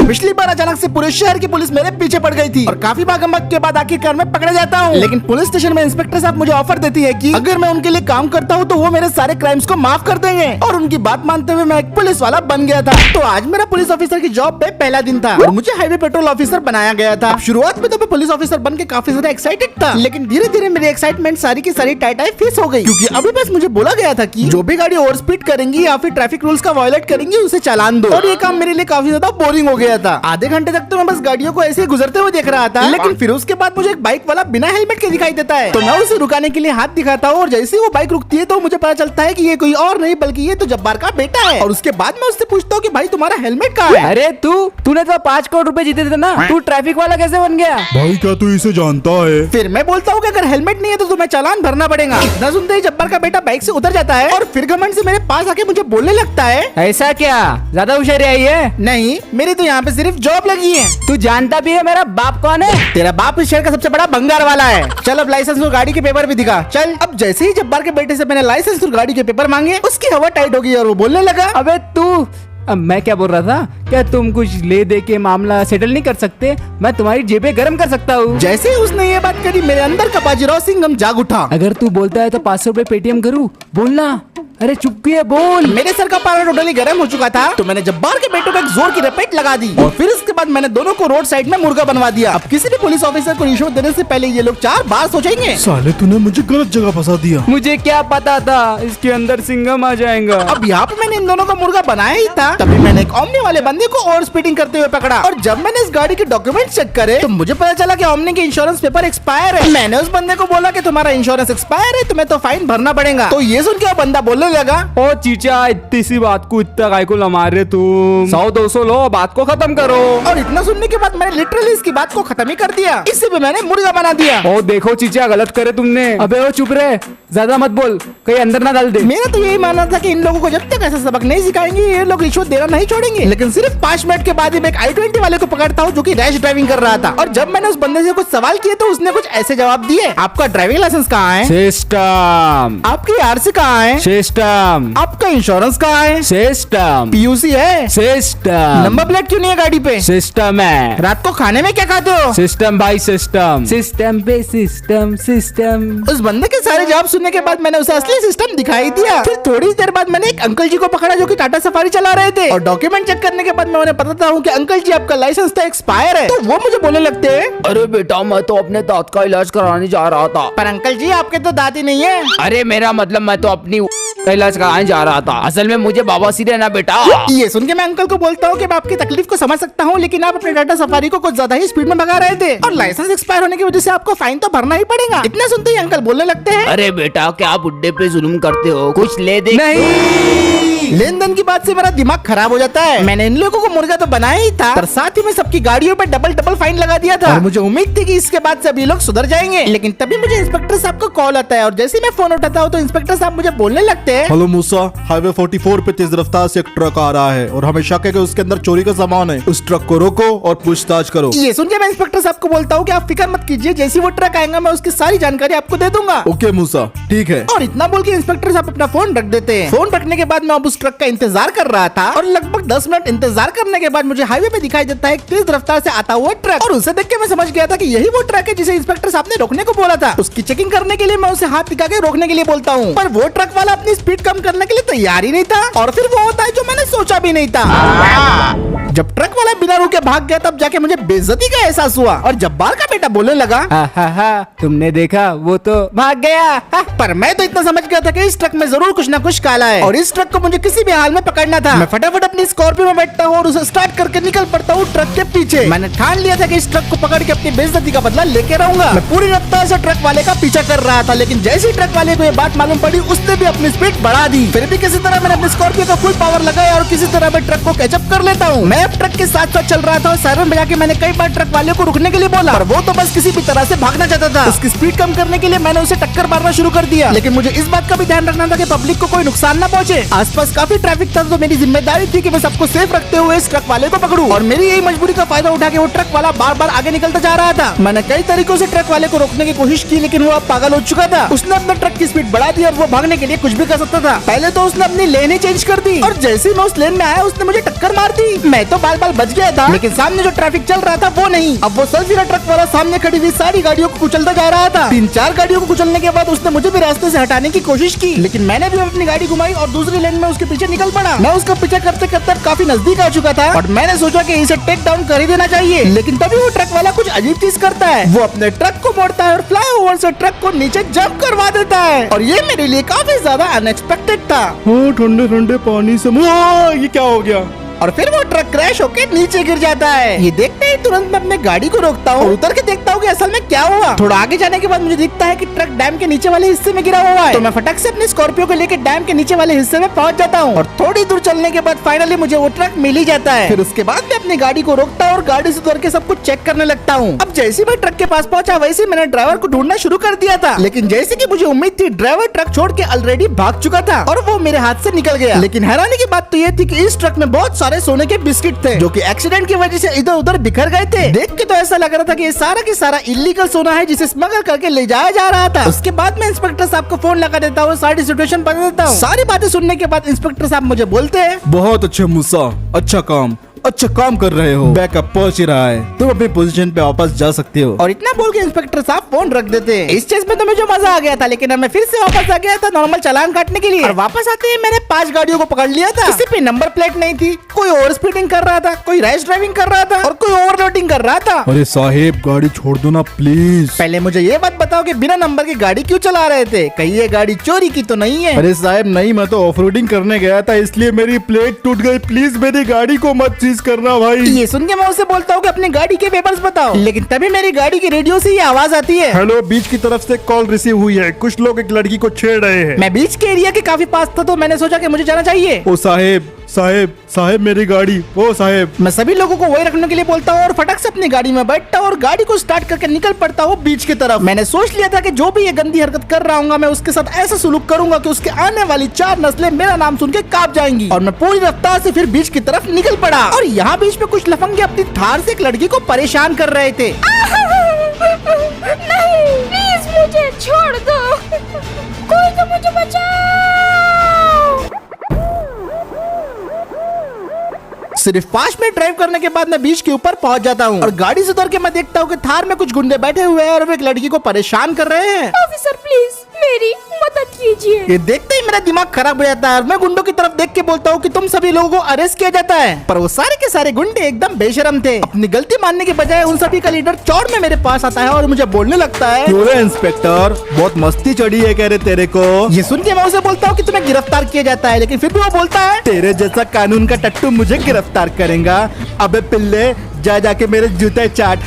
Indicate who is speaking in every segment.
Speaker 1: पिछली बार अचानक से पूरे शहर की पुलिस मेरे पीछे पड़ गई थी और काफी भागम-भाग के बाद आखिरकार मैं पकड़ा जाता हूँ। लेकिन पुलिस स्टेशन में इंस्पेक्टर साहब मुझे ऑफर देती है कि अगर मैं उनके लिए काम करता हूँ तो वो मेरे सारे क्राइम्स को माफ कर देंगे, और उनकी बात मानते हुए मैं एक पुलिस वाला बन गया था। तो आज मेरा पुलिस ऑफिसर की जॉब पे पहला दिन था और मुझे हाईवे पेट्रोल ऑफिसर बनाया गया था। शुरुआत में तो मैं पुलिस ऑफिसर बन के काफी ज्यादा एक्साइटेड था, लेकिन धीरे धीरे मेरी एक्साइटमेंट सारी की सारी टाई फिस हो गई, क्योंकि अभी बस मुझे बोला गया था कि जो भी गाड़ी ओवर स्पीड करेंगी या फिर ट्रैफिक रूल्स का वायलेट करेंगी उसे चालान दो। और ये काम मेरे लिए काफी ज्यादा बोरिंग हो गया था। आधे घंटे तक तो मैं बस गाड़ियों को ऐसे ही गुजरते हुए देख रहा था, लेकिन फिर उसके बाद मुझे एक बाइक वाला बिना हेलमेट के दिखाई देता है। तो मैं उसे रुकाने के लिए हाथ दिखाता हूँ और जैसे ही वो बाइक रुकती है तो मुझे पता चलता है कि ये कोई और नहीं बल्कि ये तो जब्बार का बेटा है। और उसके बाद मैं उससे पूछता हूँ कि भाई तुम्हारा हेलमेट कहाँ है?
Speaker 2: अरे तूने तो 5 करोड़ रुपए जीते थे ना, तू ट्रैफिक वाला कैसे बन गया?
Speaker 3: भाई क्या तू इसे जानता है?
Speaker 1: फिर मैं बोलता हूँ कि अगर हेलमेट नहीं है तो तुम्हें चालान भरना पड़ेगा। इतना सुनते ही जब्बार का बेटा बाइक से उतर जाता है और फिर घमंड से मेरे पास आके मुझे बोलने लगता है,
Speaker 2: ऐसा क्या ज्यादा होशियारी आई है?
Speaker 1: नहीं मेरी तो यहाँ पे सिर्फ जॉब लगी है।
Speaker 2: तू जानता भी है मेरा बाप कौन है?
Speaker 1: तेरा बाप इस शहर का सबसे बड़ा भंगार वाला है। चल अब लाइसेंस और गाड़ी के पेपर भी दिखा। चल। अब जैसे ही जब्बार के बेटे से मैंने लाइसेंस और गाड़ी के पेपर मांगे उसकी हवा टाइट हो गई और वो बोलने लगा,
Speaker 2: अबे तू, अब मैं क्या बोल रहा था, क्या तुम कुछ ले दे के मामला सेटल नहीं कर सकते? मैं तुम्हारी जेबें गर्म कर सकता हूँ।
Speaker 1: जैसे ही उसने ये बात करी मेरे अंदर का बाजीराव सिंघम जाग उठा।
Speaker 2: अगर तू बोलता है तो 500 रुपए पेटीएम करूँ, बोलना। अरे चुप किए बोल।
Speaker 1: मेरे सर का पारा टोटली गर्म हो चुका था, तो मैंने जब्बार के बेटों को एक जोर की रपेट लगा दी और फिर उसके बाद मैंने दोनों को रोड साइड में मुर्गा बनवा दिया। अब किसी भी पुलिस ऑफिसर को रिश्वत देने से पहले ये लोग 4 बार सोचेंगे।
Speaker 3: साले तूने मुझे गलत जगह फंसा दिया।
Speaker 2: मुझे क्या पता था इसके अंदर सिंघम आ जाएगा।
Speaker 1: अब यहाँ पे मैंने इन दोनों का मुर्गा बनाया ही था, तभी मैंने एक ओमनी वाले बंदे को ओवर स्पीडिंग करते हुए पकड़ा। और जब मैंने इस गाड़ी के डॉक्यूमेंट चेक करे तो मुझे पता चला कि ओमनी के इंश्योरेंस पेपर एक्सपायर है। मैंने उस बंदे को बोला कि तुम्हारा इंश्योरेंस एक्सपायर है, तुम्हें तो फाइन भरना पड़ेगा। तो ये सुन के वो बंदा बोलने लगा,
Speaker 2: ओ चीचा, इतनी सी बात को इतना काय को लमार रहे तुम? 100-200 लो, बात को खत्म करो।
Speaker 1: और इतना सुनने के बाद मैंने लिटरली इसकी बात को खत्म ही कर दिया। इससे भी मैंने मुर्गा बना दिया।
Speaker 2: ओ देखो चीचा, गलत करे तुमने। अबे ओ चुप रहे, ज्यादा मत बोल, कहीं अंदर ना डाल दे।
Speaker 1: मेरा तो यही मानना था कि इन लोगों को जब तक ऐसा सबक नहीं सिखाएंगे ये लोग रिश्वत देना नहीं छोड़ेंगे। लेकिन सिर्फ 5 मिनट के बाद ही मैं एक i20 वाले को पकड़ता हूँ जो कि रैश ड्राइविंग कर रहा था। और जब मैंने उस बंदे से कुछ सवाल किए तो उसने कुछ ऐसे जवाब दिए, आपका ड्राइविंग लाइसेंस कहाँ है?
Speaker 2: सिस्टम।
Speaker 1: आपकी आरसी कहाँ है?
Speaker 2: सिस्टम।
Speaker 1: आपका इंश्योरेंस कहाँ है?
Speaker 2: सिस्टम।
Speaker 1: पीयूसी है?
Speaker 2: सिस्टम।
Speaker 1: नंबर प्लेट क्यों नहीं है गाड़ी पे?
Speaker 2: सिस्टम है।
Speaker 1: रात को खाने में क्या खाते हो?
Speaker 2: सिस्टम भाई, सिस्टम। सिस्टम पे सिस्टम सिस्टम।
Speaker 1: उस बंदे के सारे जवाब सुनने के बाद मैंने उसे असली सिस्टम दिखाई दिया। फिर थोड़ी देर बाद मैंने एक अंकल जी को पकड़ा जो कि टाटा सफारी चला रहे थे, और डॉक्यूमेंट चेक करने के बाद मैं उन्हें बताता हूँ कि अंकल जी आपका लाइसेंस तो एक्सपायर है। तो वो मुझे बोलने लगते हैं,
Speaker 2: अरे बेटा, मैं तो अपने दांत का इलाज कराने जा रहा था।
Speaker 1: पर अंकल जी आपके तो दांत ही नहीं है।
Speaker 2: अरे मेरा मतलब मैं तो अपनी का इलाज कराने जा रहा था, असल में मुझे बवासीर है ना बेटा।
Speaker 1: ये सुन के मैं अंकल को बोलता हूँ कि मैं आपकी तकलीफ को समझ सकता हूँ, लेकिन आप अपने टाटा सफारी को कुछ ज्यादा ही स्पीड में भगा रहे थे और लाइसेंस एक्सपायर होने की वजह से आपको फाइन तो भरना ही पड़ेगा। इतना सुनते ही अंकल बोलने लगते हैं,
Speaker 2: अरे बेटा, क्या बुड्ढे पे जुल्म करते हो, कुछ ले दे।
Speaker 1: नहीं। लेन देन की बात से मेरा दिमाग खराब हो जाता है। मैंने इन लोगों को मुर्गा तो बनाया ही था, पर साथ ही में सबकी गाड़ियों पे डबल फाइन लगा दिया था। और मुझे उम्मीद थी कि इसके बाद सभी लोग सुधर जाएंगे, लेकिन तभी मुझे इंस्पेक्टर साहब का कॉल आता है और जैसे मैं फोन उठाता हूँ तो इंस्पेक्टर साहब मुझे बोलने लगते हैं,
Speaker 3: हेलो मूसा, हाईवे 44 पे तेज रफ्तार से एक ट्रक आ रहा है और हमें शक है कि उसके अंदर चोरी का सामान है। उस ट्रक को रोको और पूछताछ करो।
Speaker 1: ये सुन के मैं इंस्पेक्टर साहब को बोलता हूँ कि आप फिक्र मत कीजिए, जैसी वो ट्रक आएगा मैं उसकी सारी जानकारी आपको दे दूंगा।
Speaker 3: ओके मूसा, ठीक है।
Speaker 1: और इतना बोल के इंस्पेक्टर साहब अपना फोन रख देते हैं। फोन रखने के बाद मैं अब उस ट्रक का इंतजार कर रहा था और लगभग 10 मिनट इंतजार करने के बाद मुझे हाईवे पे दिखाई देता है एक तेज रफ्तार से आता हुआ ट्रक, और उसे देख के मैं समझ गया था कि यही वो ट्रक है जिसे इंस्पेक्टर साहब ने रोकने को बोला था। उसकी चेकिंग करने के लिए मैं उसे हाथ दिखा के रोकने के लिए बोलता हूँ, पर वो ट्रक वाला अपनी स्पीड कम करने के लिए तैयार ही नहीं था। और फिर वो होता है जो मैंने सोचा भी नहीं था। जब ट्रक वाला बिना रुके भाग गया तब जाके मुझे बेइज्जती का एहसास हुआ और जब्बार का बेटा बोलने लगा,
Speaker 2: तुमने देखा, वो तो भाग गया।
Speaker 1: पर मैं तो इतना समझ गया था कि इस ट्रक में जरूर कुछ ना कुछ काला है और इस ट्रक को मुझे किसी भी हाल में पकड़ना था। मैं फटाफट अपनी स्कॉर्पियो में बैठता हूँ और उसे स्टार्ट करके निकल पड़ता हूँ ट्रक के पीछे। मैंने ठान लिया था कि इस ट्रक को पकड़ के अपनी बेइज्जती का बदला लेके रहूंगा। मैं पूरी रफ्तार से ट्रक वाले का पीछा कर रहा था, लेकिन जैसे ही ट्रक वाले को ये बात मालूम पड़ी उसने भी अपनी स्पीड बढ़ा दी। फिर भी किसी तरह मैंने अपनी स्कॉर्पियो का फुल पावर लगाया और किसी तरह मैं ट्रक को कैचअप कर लेता हूँ। मैं अब ट्रक के साथ साथ चल रहा था और सायरन बजा के मैंने कई बार ट्रक वाले को रुकने के लिए बोला, पर वो तो बस किसी भी तरह से भागना चाहता था। उसकी स्पीड कम करने के लिए मैंने उसे टक्कर मारना शुरू कर दिया, लेकिन मुझे इस बात का भी ध्यान रखना था कि पब्लिक को कोई नुकसान ना पहुंचे। आसपास काफी ट्रैफिक था, तो मेरी जिम्मेदारी थी कि मैं सबको सेफ रखते हुए इस ट्रक वाले को पकड़ूं। और मेरी यही मजबूरी का फायदा उठा के वो ट्रक वाला बार बार आगे निकलता जा रहा था। मैंने कई तरीकों से ट्रक वाले को रोकने की कोशिश की, लेकिन वो अब पागल हो चुका था। उसने अपने ट्रक की स्पीड बढ़ा दी और वो भागने के लिए कुछ भी कर सकता था। पहले तो उसने अपनी लेन ही चेंज कर दी और जैसे ही मैं उस लेन में आया उसने मुझे टक्कर मार दी। मैं तो तो बाल बाल बच गया था, लेकिन सामने जो ट्रैफिक चल रहा था वो नहीं। अब वो सल्फिरा ट्रक वाला सामने खड़ी हुई सारी गाड़ियों को कुचलता जा रहा था। 3-4 गाड़ियों को कुचलने के बाद उसने मुझे भी रास्ते से हटाने की कोशिश की, लेकिन मैंने भी अपनी गाड़ी घुमाई और दूसरी लेन में उसके पीछे निकल पड़ा। मैं उसका पीछा करते करते काफी नजदीक आ चुका था और मैंने सोचा कि इसे टेक डाउन कर ही देना चाहिए, लेकिन तभी वो ट्रक वाला कुछ अजीब चीज करता है। वो अपने ट्रक को मोड़ता है और फ्लाईओवर से ट्रक को नीचे जंप करवा देता है, और ये मेरे लिए काफी ज्यादा अनएक्सपेक्टेड था।
Speaker 3: ठंडे ठंडे पानी से ये क्या हो गया?
Speaker 1: और फिर वो ट्रक क्रैश होके नीचे गिर जाता है। ये देखते ही तुरंत मैं अपने गाड़ी को रोकता हूँ और उतर के देखता हूँ कि असल में क्या हुआ। थोड़ा आगे जाने के बाद मुझे दिखता है कि ट्रक डैम के नीचे वाले हिस्से में गिरा हुआ है, तो मैं फटक से अपनी स्कॉर्पियो को लेकर डैम के नीचे वाले हिस्से में पहुंच जाता हूँ और थोड़ी दूर चलने के बाद फाइनली मुझे वो ट्रक मिल ही जाता है। फिर उसके बाद मैं अपनी गाड़ी को रोकता हूँ और गाड़ी से उतर के सब कुछ चेक करने लगता हूँ। अब जैसे मैं ट्रक के पास पहुंचा वैसे मैंने ड्राइवर को ढूंढना शुरू कर दिया था, लेकिन जैसे की मुझे उम्मीद थी ड्राइवर ट्रक छोड़ के ऑलरेडी भाग चुका था और वो मेरे हाथ से निकल गया। लेकिन हैरानी की बात तो ये थी कि इस ट्रक में बहुत सारे सोने के बिस्किट थे, जो कि एक्सीडेंट की वजह से इधर उधर बिखर गए थे। देख के तो ऐसा लग रहा था कि ये सारा की सारा इलीगल सोना है जिसे स्मगल करके ले जाया जा रहा था। उसके बाद मैं इंस्पेक्टर साहब को फोन लगा देता हूँ, सारी सिचुएशन बता देता हूँ। सारी बातें सुनने के बाद इंस्पेक्टर साहब मुझे बोलते हैं,
Speaker 3: बहुत अच्छे मूसा, अच्छा काम कर रहे हो। बैकअप पहुंच ही रहा है, तुम अपनी पोजीशन पे वापस जा सकते हो।
Speaker 1: और इतना बोल के इंस्पेक्टर साहब फोन रख देते हैं। इस चीज में तो मुझे मजा आ गया था, लेकिन अब मैं फिर से वापस आ गया था नॉर्मल चालान काटने के लिए। और वापस आते ही मैंने 5 गाड़ियों को पकड़ लिया था। किसी पे नंबर प्लेट नहीं थी, कोई ओवर स्पीडिंग कर रहा था, कोई रैश ड्राइविंग कर रहा था और कोई ओवरलोडिंग कर रहा था।
Speaker 3: अरे साहेब गाड़ी छोड़ दो ना प्लीज।
Speaker 1: पहले मुझे ये बात बताओ कि बिना नंबर की गाड़ी क्यों चला रहे थे? कहीं ये गाड़ी चोरी की तो नहीं है?
Speaker 3: अरे साहब नहीं, मैं तो ऑफ रोडिंग करने गया था इसलिए मेरी प्लेट टूट गई। प्लीज मेरी गाड़ी को मत चीज करना भाई।
Speaker 1: ये सुन के मैं उसे बोलता हूँ कि अपनी गाड़ी के पेपर्स बताओ, लेकिन तभी मेरी गाड़ी की रेडियो से ये आवाज आती है,
Speaker 3: हेलो, बीच की तरफ से कॉल रिसीव हुई है, कुछ लोग एक लड़की को छेड़ रहे हैं।
Speaker 1: मैं बीच के एरिया के काफी पास था तो मैंने सोचा कि मुझे जाना चाहिए।
Speaker 3: ओ साहेब मेरी गाड़ी। ओ साहेब,
Speaker 1: मैं सभी लोगों को वही रखने के लिए बोलता हूँ और फटक से अपनी गाड़ी में बैठता हूँ और गाड़ी को स्टार्ट करके निकल पड़ता हूँ बीच की तरफ। मैंने सोच लिया था कि जो भी ये गंदी हरकत कर रहा हूँ मैं उसके साथ ऐसा सुलूक करूंगा कि उसके आने वाली 4 नस्लें मेरा नाम सुन के कांप जाएंगी। और मैं पूरी रफ्तार से फिर बीच की तरफ निकल पड़ा और यहाँ बीच में कुछ लफंगे अपनी थार से एक लड़की को परेशान कर रहे थे।
Speaker 4: नहीं, प्लीज मुझे छोड़ दो, कोई तो मुझे बचाओ।
Speaker 1: सिर्फ 5 मिनट ड्राइव करने के बाद मैं बीच के ऊपर पहुंच जाता हूँ और गाड़ी से उतर के मैं देखता हूँ कि थार में कुछ गुंडे बैठे हुए हैं और वो एक लड़की को परेशान कर रहे हैं।
Speaker 4: ऑफिसर प्लीज मेरी मदद कीजिए।
Speaker 1: ये देखते ही मेरा दिमाग खराब हो जाता है और मैं गुंडों की तरफ देख के बोलता हूँ कि तुम सभी लोगों को अरेस्ट किया जाता है। पर वो सारे के सारे गुंडे एकदम बेशरम थे। अपनी गलती मानने के बजाय उन सभी का लीडर चौड़ में मेरे पास आता है और मुझे बोलने लगता है,
Speaker 3: क्यों रे इंस्पेक्टर, बहुत मस्ती चढ़ी है कह रहे तेरे को।
Speaker 1: ये सुन के मैं उसे बोलता हूँ कि तुम्हें गिरफ्तार किया जाता है, लेकिन फिर भी वो बोलता है,
Speaker 3: तेरे जैसा कानून का टट्टू मुझे गिरफ्तार करेगा? अबे पिल्ले, जा जाके मेरे जूते चाट।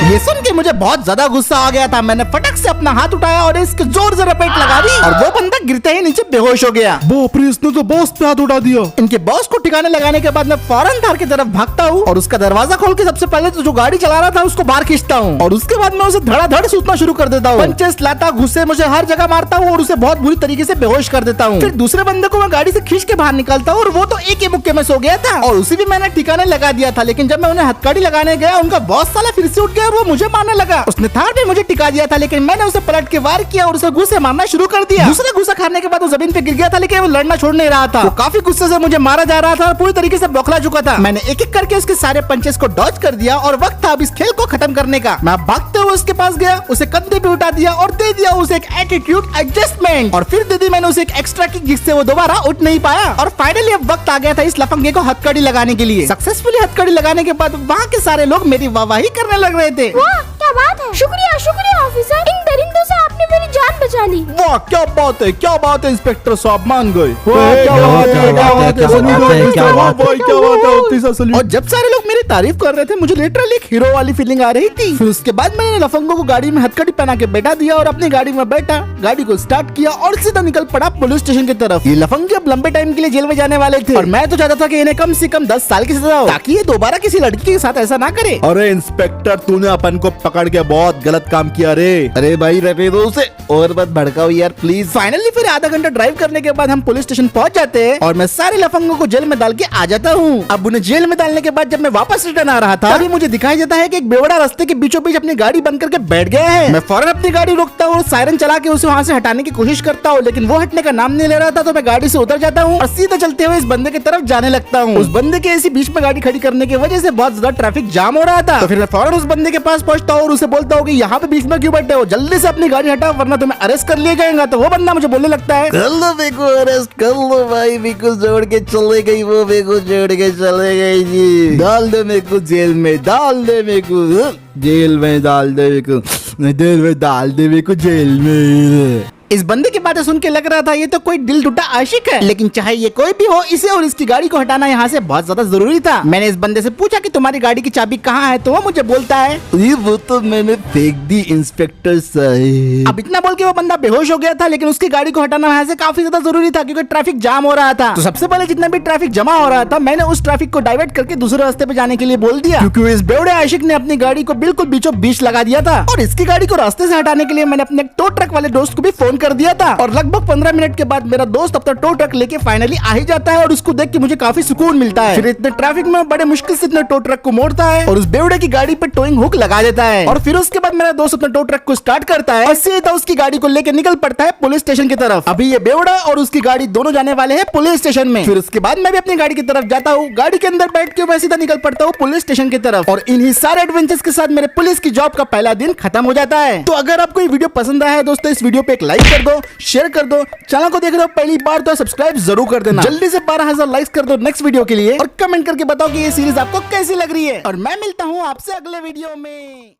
Speaker 1: ये सुन के मुझे बहुत ज्यादा गुस्सा आ गया था। मैंने फटक से अपना हाथ उठाया और इसके जोर से रपेट लगा दी और वो बंदा गिरते ही नीचे बेहोश हो गया।
Speaker 3: बाप रे, इसने तो बॉस पे हाथ उठा दिया।
Speaker 1: इनके बॉस को ठिकाने लगाने के बाद मैं फौरन थार की तरफ भागता हूँ और उसका दरवाजा खोल के सबसे पहले तो जो गाड़ी चला रहा था उसको बाहर खींचता हूँ और उसके बाद मैं उसे धड़ाधड़ सूतना शुरू कर देता हूँ। पंचेस लाता, गुस्से मुझे हर जगह मारता हूँ और उसे बहुत बुरी तरीके से बेहोश कर देता हूँ। फिर दूसरे बंदे को मैं गाड़ी से खींच के बाहर निकालता हूँ और वो तो एक ही मुक्के में सो गया था और उसे भी मैंने ठिकाने लगा दिया था। लेकिन जब मैं उन्हें हथकड़ी लगाने गया उनका बॉस साला फिर से उठ गया और वो मुझे मारने लगा। उसने थार पे मुझे टिका दिया था, लेकिन मैंने उसे पलट के वार किया और उसे घूसे मारना शुरू कर दिया। दूसरा घूसा खाने के बाद वो जमीन पे गिर गया था, लेकिन वो लड़ना छोड़ नहीं रहा था। वो काफी गुस्से से मुझे मारा जा रहा था और पूरी तरीके से बौखला चुका था। मैंने एक एक करके उसके सारे पंचेस को डॉज कर दिया और वक्त था अब इस खेल को खत्म करने का। मैं भागते हुए उसके पास गया, उसे कंधे पे उठा दिया और दे दिया उसे एक एटीट्यूड एडजस्टमेंट और फिर दे दी मैंने उसे एक एक्स्ट्रा किक जिससे वो दोबारा उठ नहीं पाया। और फाइनली अब वक्त आ गया था इस लफंगे को हथकड़ी लगाने के लिए। सक्सेसफुली हथकड़ी लगाने के बाद वहाँ के सारे लोग मेरी वाहवाही करने लग रहे थे।
Speaker 4: वाह क्या बात है, शुक्रिया शुक्रिया ऑफिसर, इन दरिंदों से आपने मेरी जान बचा ली।
Speaker 3: वाह क्या बात है, क्या बात है इंस्पेक्टर साहब, मान गए।
Speaker 1: और जब सारे लोग मेरी तारीफ कर रहे थे मुझे लिटरली एक हीरो वाली फीलिंग आ रही थी। फिर उसके बाद मैंने लफंगों को गाड़ी में हथकड़ी पहना के बैठा दिया और अपनी गाड़ी में बैठा, गाड़ी को स्टार्ट किया और सीधा निकल पड़ा पुलिस स्टेशन की तरफ। ये लफंगे अब लंबे टाइम के लिए जेल में जाने वाले थे और मैं तो चाहता था कि इन्हें कम से कम 10 साल की सजा हो ताकि ये दोबारा किसी लड़की के साथ ऐसा ना करे।
Speaker 3: अरे इंस्पेक्टर, तूने अपन को पकड़ के बहुत गलत काम किया रे।
Speaker 1: अरे भाई रहने दो उसे। और मत भड़काओ यार प्लीज। फाइनली फिर आधा घंटा ड्राइव करने के बाद हम पुलिस स्टेशन पहुंच जाते हैं और मैं सारे लफंगों को जेल में डाल के आ जाता हूँ। अब उन्हें जेल में डालने के बाद जब मैं वापस रिटर्न आ रहा था तभी मुझे दिखाई देता है कि एक बेवड़ा रास्ते के बीचों बीच अपनी गाड़ी बंद करके बैठ गया है। मैं फौरन अपनी गाड़ी रोकता हूँ और सायरन चला के उसे वहाँ से हटाने की कोशिश करता हूँ, लेकिन वो हटने का नाम नहीं ले रहा था। तो मैं गाड़ी से उतर जाता हूँ और सीधे चलते हुए इस बंदे की तरफ जाने लगता हूँ। उस बंदे के ऐसी बीच में गाड़ी खड़ी करने की वजह से बहुत ज्यादा ट्रैफिक जाम हो रहा था। तो फिर मैं फौरन उस बंदे के पास पहुंचता हूँ और उसे बोलता हूँ कि यहाँ पे बीच में क्यों बैठे हो, जल्दी से अपनी गाड़ी हटाओ वरना तुम्हें अरेस्ट कर लिया जाएगा। तो वो बंदा मुझे बोलने लगता है,
Speaker 5: कर लो मेरे को अरेस्ट कर लो भाई, मेरे को जोड़ के चले गई, वो मेरे को जोड़ के चले गई जी। डाल दो मेरे को जेल में, डाल दे मेरे को जेल में, डाल दे मेरे को जेल में, डाल दे मेरे को जेल में।
Speaker 1: इस बंदे की बातें सुन के लग रहा था ये तो कोई दिल टूटा आशिक है, लेकिन चाहे ये कोई भी हो इसे और इसकी गाड़ी को हटाना यहाँ से बहुत ज्यादा जरूरी था। मैंने इस बंदे से पूछा कि तुम्हारी गाड़ी की चाबी कहाँ है, तो वो मुझे बोलता है
Speaker 5: ये वो तो मैंने फेंक दी इंस्पेक्टर साहब।
Speaker 1: अब इतना बोल के वो बंदा बेहोश हो गया था, लेकिन उसकी गाड़ी को हटाना यहाँ से काफी ज्यादा जरूरी था क्योंकि ट्रैफिक जाम हो रहा था। तो सबसे पहले जितना भी ट्रैफिक जमा हो रहा था मैंने उस ट्रैफिक को डाइवर्ट करके दूसरे रास्ते पे जाने के लिए बोल दिया, क्योंकि इस बेवड़े आशिक ने अपनी गाड़ी को बिल्कुल बीचों बीच लगा दिया था। और इसकी गाड़ी को रास्ते से हटाने के लिए मैंने अपने टो ट्रक वाले दोस्त को भी फोन कर दिया था। और लगभग 15 मिनट के बाद मेरा दोस्त अब तक टो ट्रक लेके फाइनली आ ही जाता है और उसको देख के मुझे काफी सुकून मिलता है। फिर इतने ट्रैफिक में बड़े मुश्किल से इतने टो ट्रक को मोड़ता है और उस बेवड़े की गाड़ी पे टोइंग हुक लगा देता है। और फिर उसके बाद मेरा दोस्त अपने टो ट्रक को स्टार्ट करता है और सीधा उसकी गाड़ी को लेकर निकल पड़ता है पुलिस स्टेशन की तरफ। अभी ये बेवड़ा और उसकी गाड़ी दोनों जाने वाले हैं पुलिस स्टेशन में। फिर उसके बाद मैं भी अपनी गाड़ी की तरफ जाता हूँ, गाड़ी के अंदर बैठ के मैं सीधा निकल पड़ता हूँ पुलिस स्टेशन की तरफ। और इन्हीं सारे एडवेंचर्स के साथ मेरे पुलिस की जॉब का पहला दिन खत्म हो जाता है। तो अगर आपको ये वीडियो पसंद आया है दोस्तों, इस वीडियो पे एक लाइक कर दो, शेयर कर दो, चैनल को देख रहे हो पहली बार तो सब्सक्राइब जरूर कर देना। जल्दी से 12,000 लाइक्स कर दो नेक्स्ट वीडियो के लिए और कमेंट करके बताओ कि ये सीरीज आपको कैसी लग रही है। और मैं मिलता हूँ आपसे अगले वीडियो में।